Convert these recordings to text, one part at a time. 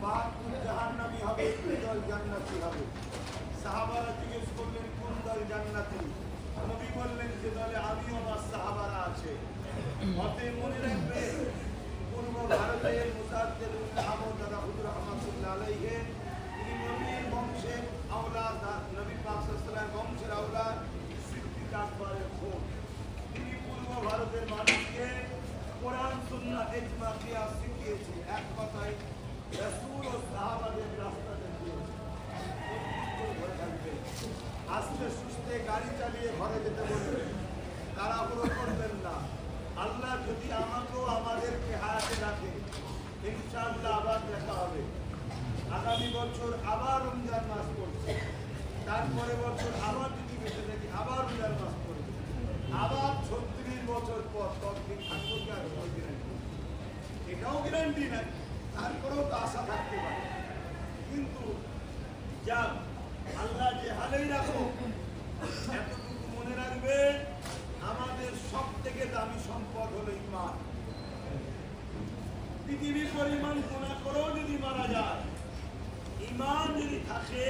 72 জাহান্নামী হবে, 2 দল জান্নাতি হবে। সাহাবারা জিজ্ঞেস করলেন কোন দল জান্নাতি? নবী বললেন যে দলে আমি ও আমার সাহাবারা আছে। অতএব মনে রাখবে, পূর্ব ভারতের মুজাদ্দিদুল আহমদ দাদা হুজুর রহমাতুল্লাহ আলাইহি, তিনি নবীর বংশের আওলাদ, নবী পাক সাল্লাল্লাহু আলাইহি ওয়াসাল্লাম বংশের আওলাদ, সিদ্দিক আকবরের খোঁজ। তিনি পূর্ব ভারতের মানুষকে কোরআন সুন্নাহ ইজমা কিয়াস শিখিয়েছে। এক কথায় রাসূল ও সাহাবাদের রাস্তা দেখিয়েছে। আস্তে সুস্থে গাড়ি চালিয়ে ঘরে যেতে বলবেন, তাড়াহুড়ো করবেন না। আল্লাহ যদি আমাকেও আমাদেরকে হায়াতে রাখে, ইনশাআল্লাহ আবার দেখা হবে। আগামী বছর আবার রমজান মাস পড়ছে, তারপরে বছর আবার যদি বেঁচে থাকি আবার রমজান মাস পড়বে, আবার 36 বছর পর ততদিন থাকবো কি আর কোনো গ্যারান্টি? এটাও গ্যারান্টি নাই, তারপরেও তো আশা থাকতে পারে। কিন্তু যাক, আল্লাহ যে হালেই রাখো, এতটুকু মনে রাখবে, আমাদের সব থেকে দামি সম্পদ হলো ঈমান। পৃথিবীর পরিমাণ গুনাহ করেও যদি মারা যায়, ঈমান যদি থাকে,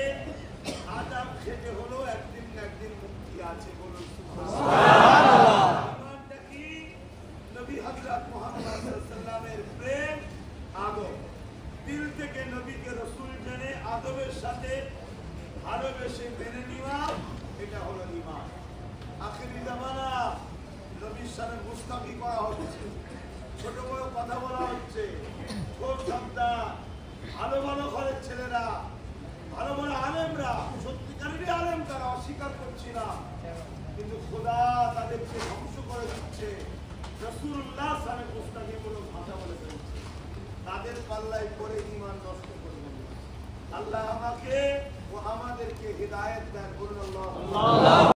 আযাব খেতে হলো একদিন না একদিন মুক্তি আছে। বলুন সুবহানাল্লাহ। ঈমানটা কি? নবী হযরত মুহাম্মদ সাল্লাল্লাহু আলাইহি ওয়াসাল্লামের প্রেম, আদব, দিল থেকে নবীকে রাসূল জেনে আদবের সাথে ভালোবেসে মেনে নেওয়া, এটা হলো ঈমান। আখিরি জামানা, নবীর সাথে মুস্তাফি করা হচ্ছে, ছোট বড় কথা বলা হচ্ছে, খুব সাবধান। ভালো ভালো ঘরের ছেলেরা, ভালো ভালো আলেমরা, সত্যিকারেরই আলেম, তারা অস্বীকার করছি না, কিন্তু খোদা তাদেরকে ধ্বংস করে দিচ্ছে। রাসূলুল্লাহ সাল্লাল্লাহু আলাইহি মুস্তাকিমূলক ভাষা বলে ফেলছে। তাদের পাল্লায় পড়ে ঈমান নষ্ট করবেন না। আল্লাহ আমাকে ও আমাদেরকে হিদায়াত দেন। বলুন আল্লাহ।